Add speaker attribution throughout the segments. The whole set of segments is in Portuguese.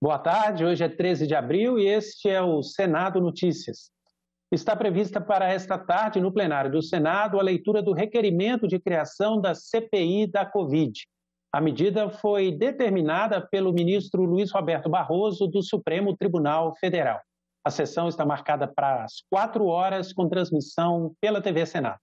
Speaker 1: Boa tarde, hoje é 13 de abril e este é o Senado Notícias. Está prevista para esta tarde, no plenário do Senado, a leitura do requerimento de criação da CPI da Covid. A medida foi determinada pelo ministro Luiz Roberto Barroso, do Supremo Tribunal Federal. A sessão está marcada para as 4 horas, com transmissão pela TV Senado.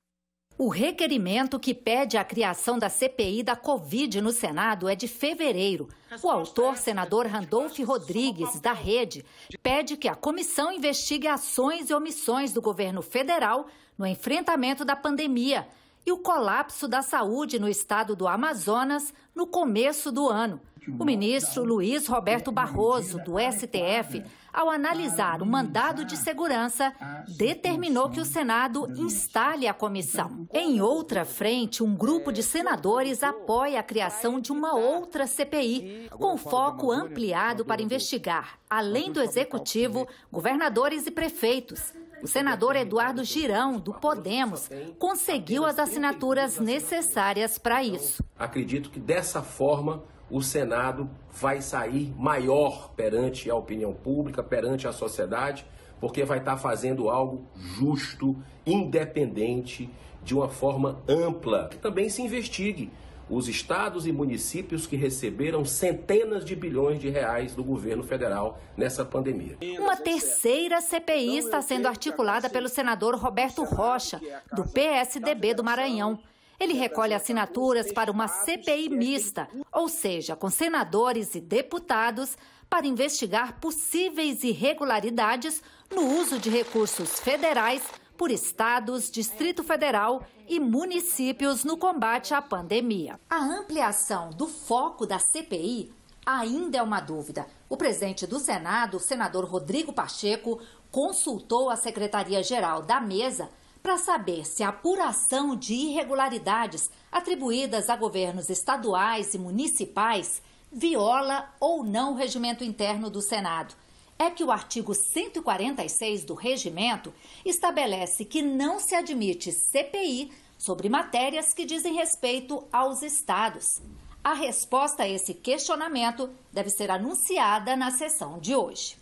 Speaker 2: O requerimento que pede a criação da CPI da Covid no Senado é de fevereiro. O autor, senador Randolfo Rodrigues, da Rede, pede que a comissão investigue ações e omissões do governo federal no enfrentamento da pandemia e o colapso da saúde no estado do Amazonas no começo do ano. O ministro Luiz Roberto Barroso, do STF, ao analisar o mandado de segurança, determinou que o Senado instale a comissão. Em outra frente, um grupo de senadores apoia a criação de uma outra CPI, com foco ampliado para investigar, além do Executivo, governadores e prefeitos. O senador Eduardo Girão, do Podemos, conseguiu as assinaturas necessárias para isso.
Speaker 3: Acredito que dessa forma o Senado vai sair maior perante a opinião pública, perante a sociedade, porque vai estar fazendo algo justo, independente, de uma forma ampla. Que também se investigue os estados e municípios que receberam centenas de bilhões de reais do governo federal nessa pandemia.
Speaker 2: Uma terceira CPI está sendo articulada pelo senador Roberto Rocha, do PSDB do Maranhão. Ele recolhe assinaturas para uma CPI mista, ou seja, com senadores e deputados, para investigar possíveis irregularidades no uso de recursos federais por estados, Distrito Federal e municípios no combate à pandemia. A ampliação do foco da CPI ainda é uma dúvida. O presidente do Senado, o senador Rodrigo Pacheco, consultou a Secretaria-Geral da Mesa para saber se a apuração de irregularidades atribuídas a governos estaduais e municipais viola ou não o regimento interno do Senado. É que o artigo 146 do regimento estabelece que não se admite CPI sobre matérias que dizem respeito aos estados. A resposta a esse questionamento deve ser anunciada na sessão de hoje.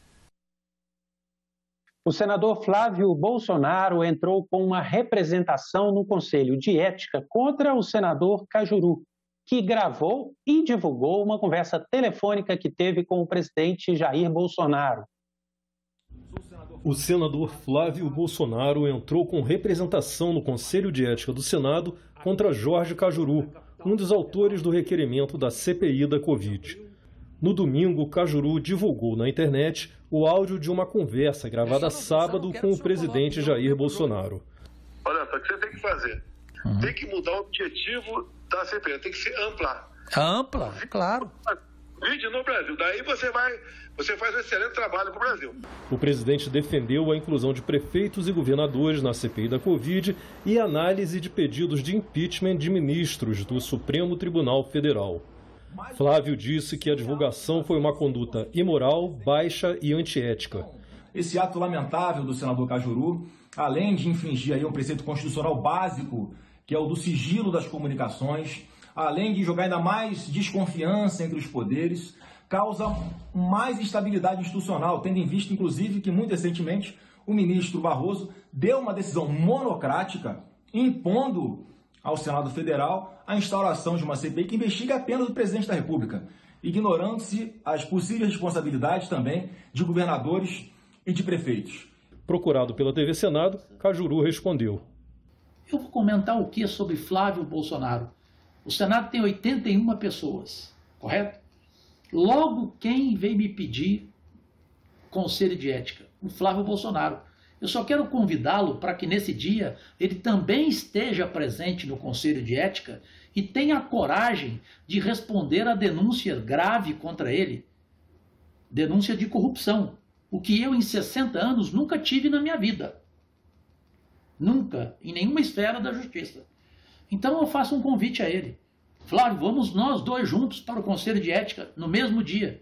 Speaker 1: O senador Flávio Bolsonaro entrou com uma representação no Conselho de Ética contra o senador Cajuru, que gravou e divulgou uma conversa telefônica que teve com o presidente Jair Bolsonaro.
Speaker 4: O senador Flávio Bolsonaro entrou com representação no Conselho de Ética do Senado contra Jorge Cajuru, um dos autores do requerimento da CPI da Covid. No domingo, Cajuru divulgou na internet o áudio de uma conversa gravada sábado com o presidente Jair Bolsonaro.
Speaker 5: Olha só, o que você tem que fazer? Tem que mudar o objetivo da CPI, tem que ser ampla.
Speaker 6: Ampla, claro.
Speaker 5: Vídeo no Brasil, daí você faz um excelente trabalho para o Brasil.
Speaker 4: O presidente defendeu a inclusão de prefeitos e governadores na CPI da Covid e análise de pedidos de impeachment de ministros do Supremo Tribunal Federal. Flávio disse que a divulgação foi uma conduta imoral, baixa e antiética.
Speaker 7: Esse ato lamentável do senador Cajuru, além de infringir aí um preceito constitucional básico, que é o do sigilo das comunicações, além de jogar ainda mais desconfiança entre os poderes, causa mais instabilidade institucional, tendo em vista, inclusive, que muito recentemente o ministro Barroso deu uma decisão monocrática impondo ao Senado Federal a instauração de uma CPI que investiga apenas o presidente da República, ignorando-se as possíveis responsabilidades também de governadores e de prefeitos.
Speaker 4: Procurado pela TV Senado, Cajuru respondeu.
Speaker 6: Eu vou comentar o que sobre Flávio Bolsonaro? O Senado tem 81 pessoas, correto? Logo, quem veio me pedir conselho de ética? O Flávio Bolsonaro. Eu só quero convidá-lo para que nesse dia ele também esteja presente no Conselho de Ética e tenha a coragem de responder a denúncia grave contra ele. Denúncia de corrupção. O que eu em 60 anos nunca tive na minha vida. Nunca, em nenhuma esfera da justiça. Então eu faço um convite a ele. Flávio, vamos nós dois juntos para o Conselho de Ética no mesmo dia.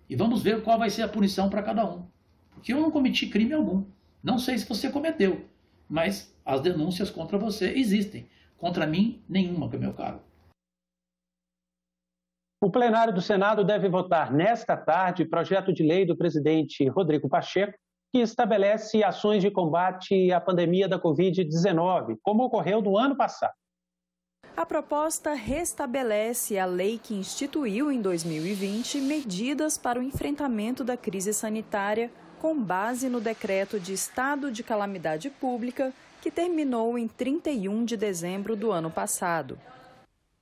Speaker 6: E vamos ver qual vai ser a punição para cada um. Porque eu não cometi crime algum. Não sei se você cometeu, mas as denúncias contra você existem. Contra mim, nenhuma, meu caro.
Speaker 1: O plenário do Senado deve votar nesta tarde projeto de lei do presidente Rodrigo Pacheco, que estabelece ações de combate à pandemia da Covid-19, como ocorreu no ano passado.
Speaker 8: A proposta restabelece a lei que instituiu em 2020 medidas para o enfrentamento da crise sanitária com base no decreto de estado de calamidade pública que terminou em 31 de dezembro do ano passado.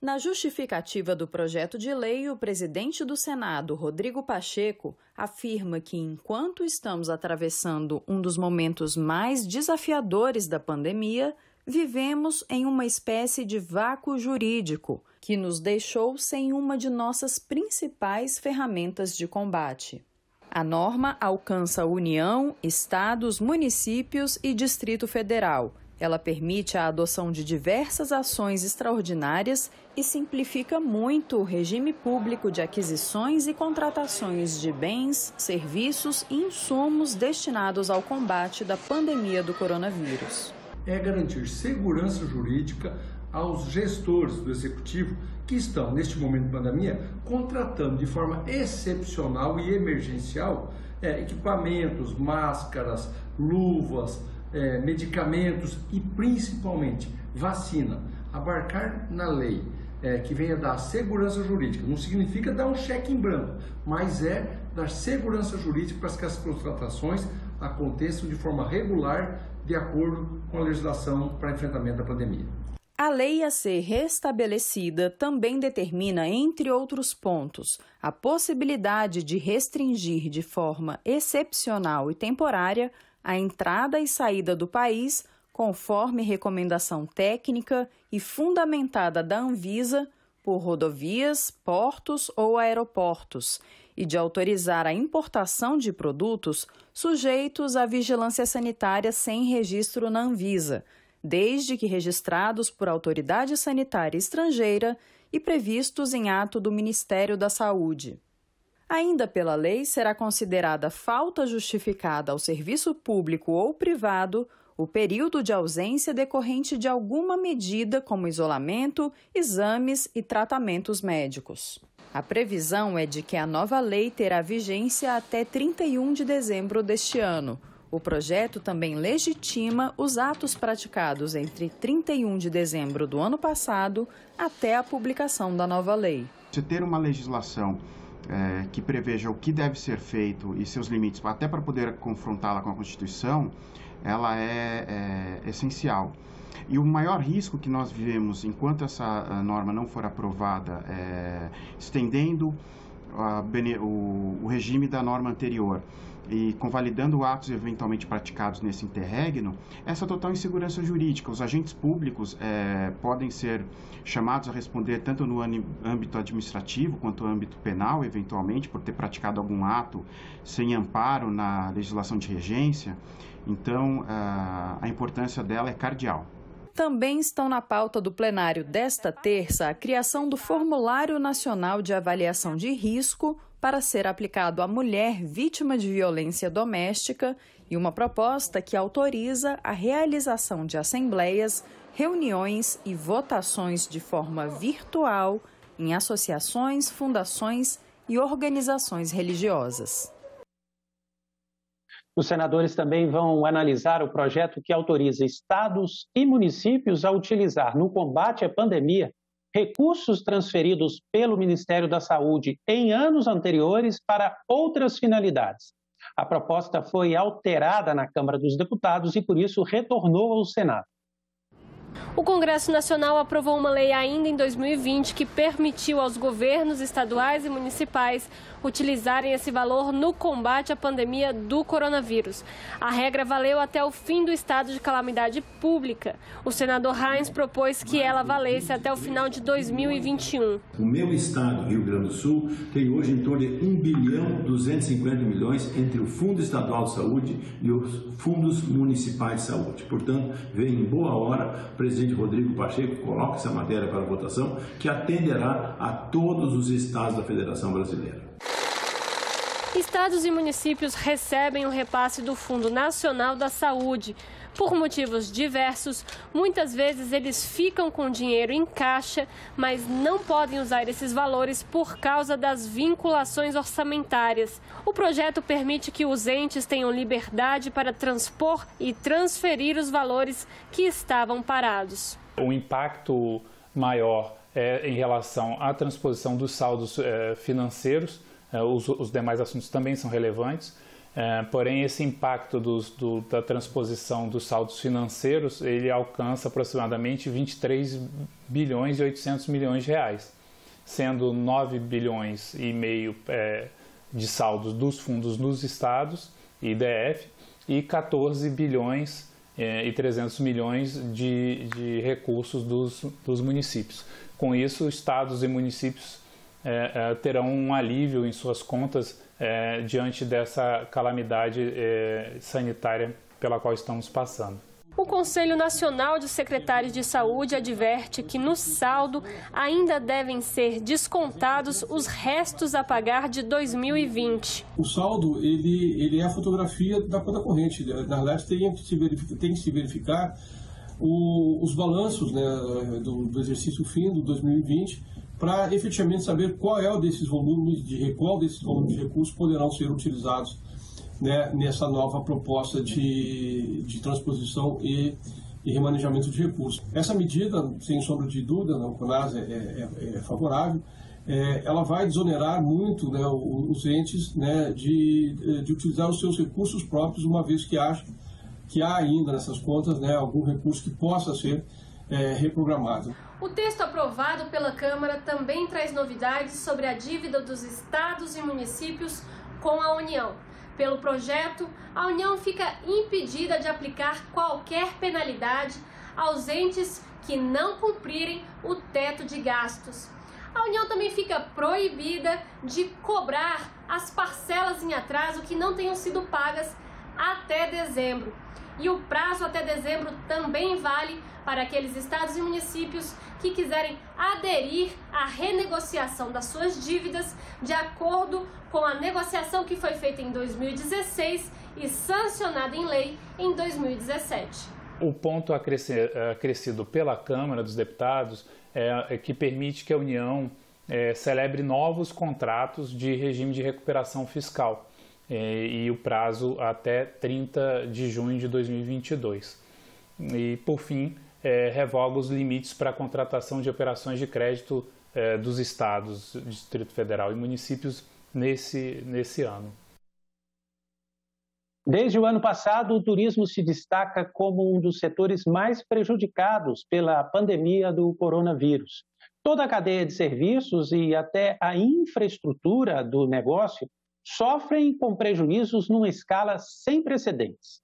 Speaker 8: Na justificativa do projeto de lei, o presidente do Senado, Rodrigo Pacheco, afirma que enquanto estamos atravessando um dos momentos mais desafiadores da pandemia, vivemos em uma espécie de vácuo jurídico que nos deixou sem uma de nossas principais ferramentas de combate. A norma alcança a União, estados, municípios e Distrito Federal. Ela permite a adoção de diversas ações extraordinárias e simplifica muito o regime público de aquisições e contratações de bens, serviços e insumos destinados ao combate da pandemia do coronavírus.
Speaker 9: É garantir segurança jurídica aos gestores do Executivo que estão, neste momento de pandemia, contratando de forma excepcional e emergencial equipamentos, máscaras, luvas, medicamentos e principalmente vacina. Abarcar na lei que venha dar segurança jurídica não significa dar um cheque em branco, mas é dar segurança jurídica para que as contratações aconteçam de forma regular, de acordo com a legislação para enfrentamento da pandemia.
Speaker 8: A lei a ser restabelecida também determina, entre outros pontos, a possibilidade de restringir de forma excepcional e temporária a entrada e saída do país, conforme recomendação técnica e fundamentada da Anvisa, por rodovias, portos ou aeroportos, e de autorizar a importação de produtos sujeitos à vigilância sanitária sem registro na Anvisa, desde que registrados por autoridade sanitária estrangeira e previstos em ato do Ministério da Saúde. Ainda pela lei, será considerada falta justificada ao serviço público ou privado o período de ausência decorrente de alguma medida como isolamento, exames e tratamentos médicos. A previsão é de que a nova lei terá vigência até 31 de dezembro deste ano. O projeto também legitima os atos praticados entre 31 de dezembro do ano passado até a publicação da nova lei.
Speaker 10: Se ter uma legislação que preveja o que deve ser feito e seus limites, até para poder confrontá-la com a Constituição, ela é essencial. E o maior risco que nós vivemos enquanto essa norma não for aprovada, estendendo o regime da norma anterior e convalidando atos eventualmente praticados nesse interregno, essa total insegurança jurídica. Os agentes públicos podem ser chamados a responder tanto no âmbito administrativo quanto no âmbito penal, eventualmente, por ter praticado algum ato sem amparo na legislação de regência. Então, a importância dela é cardeal.
Speaker 8: Também estão na pauta do plenário desta terça a criação do Formulário Nacional de Avaliação de Risco para ser aplicado à mulher vítima de violência doméstica e uma proposta que autoriza a realização de assembleias, reuniões e votações de forma virtual em associações, fundações e organizações religiosas.
Speaker 1: Os senadores também vão analisar o projeto que autoriza estados e municípios a utilizar no combate à pandemia recursos transferidos pelo Ministério da Saúde em anos anteriores para outras finalidades. A proposta foi alterada na Câmara dos Deputados e, por isso, retornou ao Senado.
Speaker 11: O Congresso Nacional aprovou uma lei ainda em 2020 que permitiu aos governos estaduais e municipais utilizarem esse valor no combate à pandemia do coronavírus. A regra valeu até o fim do estado de calamidade pública. O senador Heinz propôs que ela valesse até o final de 2021.
Speaker 12: O meu estado, Rio Grande do Sul, tem hoje em torno de 1,250 bilhão entre o Fundo Estadual de Saúde e os fundos municipais de saúde. Portanto, vem em boa hora o presidente Rodrigo Pacheco coloca essa matéria para votação, que atenderá a todos os estados da Federação Brasileira.
Speaker 11: Estados e municípios recebem o repasse do Fundo Nacional da Saúde. Por motivos diversos, muitas vezes eles ficam com dinheiro em caixa, mas não podem usar esses valores por causa das vinculações orçamentárias. O projeto permite que os entes tenham liberdade para transpor e transferir os valores que estavam parados.
Speaker 13: O impacto maior é em relação à transposição dos saldos financeiros, os demais assuntos também são relevantes. Porém, esse impacto da transposição dos saldos financeiros, ele alcança aproximadamente 23 bilhões e 800 milhões de reais, sendo 9 bilhões e meio de saldos dos fundos nos estados, IDF, e 14 bilhões e 300 milhões de recursos dos municípios. Com isso, estados e municípios terão um alívio em suas contas diante dessa calamidade sanitária pela qual estamos passando.
Speaker 11: O Conselho Nacional de Secretários de Saúde adverte que no saldo ainda devem ser descontados os restos a pagar de 2020.
Speaker 14: O saldo ele é a fotografia da conta corrente. Na verdade, tem que se verificar os balanços, né, do exercício fim do 2020 para efetivamente saber qual desses volumes de recursos poderão ser utilizados, né, nessa nova proposta de transposição e remanejamento de recursos. Essa medida, sem sombra de dúvida, o CONAS é favorável. Ela vai desonerar muito, né, os entes, né, de utilizar os seus recursos próprios, uma vez que há ainda nessas contas, né, algum recurso que possa ser reprogramado.
Speaker 11: O texto aprovado pela Câmara também traz novidades sobre a dívida dos estados e municípios com a União. Pelo projeto, a União fica impedida de aplicar qualquer penalidade aos entes que não cumprirem o teto de gastos. A União também fica proibida de cobrar as parcelas em atraso que não tenham sido pagas até dezembro. E o prazo até dezembro também vale para aqueles estados e municípios que quiserem aderir à renegociação das suas dívidas de acordo com a negociação que foi feita em 2016 e sancionada em lei em 2017.
Speaker 13: O ponto acrescido pela Câmara dos Deputados é que permite que a União celebre novos contratos de regime de recuperação fiscal. E o prazo até 30 de junho de 2022. E, por fim, revoga os limites para a contratação de operações de crédito dos estados, Distrito Federal e municípios nesse ano.
Speaker 1: Desde o ano passado, o turismo se destaca como um dos setores mais prejudicados pela pandemia do coronavírus. Toda a cadeia de serviços e até a infraestrutura do negócio sofrem com prejuízos numa escala sem precedentes.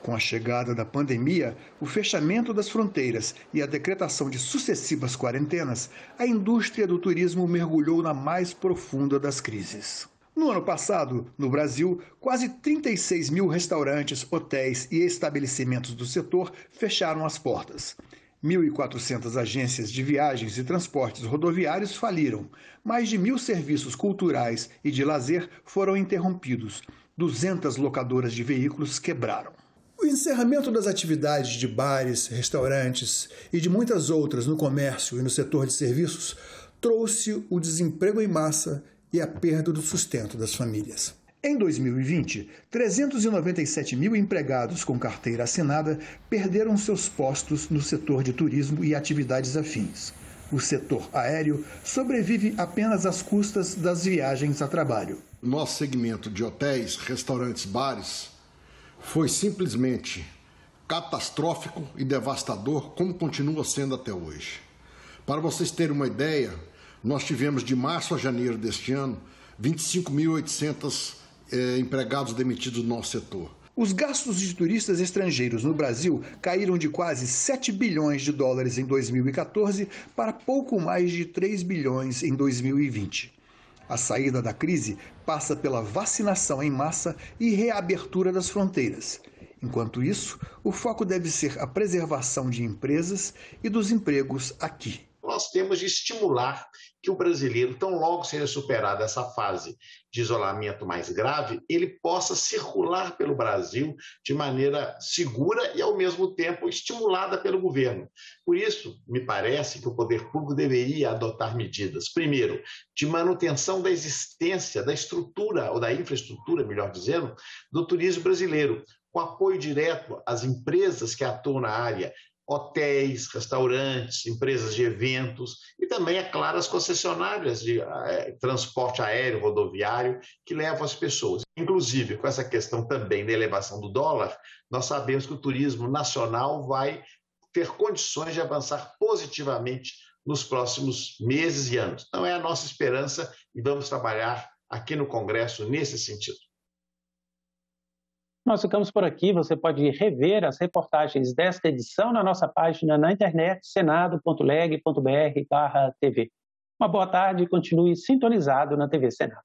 Speaker 15: Com a chegada da pandemia, o fechamento das fronteiras e a decretação de sucessivas quarentenas, a indústria do turismo mergulhou na mais profunda das crises. No ano passado, no Brasil, quase 36 mil restaurantes, hotéis e estabelecimentos do setor fecharam as portas. 1.400 agências de viagens e transportes rodoviários faliram. Mais de 1.000 serviços culturais e de lazer foram interrompidos. 200 locadoras de veículos quebraram. O encerramento das atividades de bares, restaurantes e de muitas outras no comércio e no setor de serviços trouxe o desemprego em massa e a perda do sustento das famílias. Em 2020, 397 mil empregados com carteira assinada perderam seus postos no setor de turismo e atividades afins. O setor aéreo sobrevive apenas às custas das viagens a trabalho.
Speaker 16: Nosso segmento de hotéis, restaurantes, bares foi simplesmente catastrófico e devastador, como continua sendo até hoje. Para vocês terem uma ideia, nós tivemos de março a janeiro deste ano 25.800 empregados demitidos no nosso setor.
Speaker 15: Os gastos de turistas estrangeiros no Brasil caíram de quase 7 bilhões de dólares em 2014 para pouco mais de 3 bilhões em 2020. A saída da crise passa pela vacinação em massa e reabertura das fronteiras. Enquanto isso, o foco deve ser a preservação de empresas e dos empregos aqui.
Speaker 17: nós temos de estimular que o brasileiro, tão logo seja superada essa fase de isolamento mais grave, ele possa circular pelo Brasil de maneira segura e, ao mesmo tempo, estimulada pelo governo. Por isso, me parece que o poder público deveria adotar medidas, primeiro, de manutenção da existência, da estrutura, ou da infraestrutura, melhor dizendo, do turismo brasileiro, com apoio direto às empresas que atuam na área, hotéis, restaurantes, empresas de eventos e também, é claro, as concessionárias de transporte aéreo, rodoviário, que levam as pessoas. Inclusive, com essa questão também da elevação do dólar, nós sabemos que o turismo nacional vai ter condições de avançar positivamente nos próximos meses e anos. Então, é a nossa esperança e vamos trabalhar aqui no Congresso nesse sentido.
Speaker 1: Nós ficamos por aqui. Você pode rever as reportagens desta edição na nossa página na internet, senado.leg.br/tv. Uma boa tarde e continue sintonizado na TV Senado.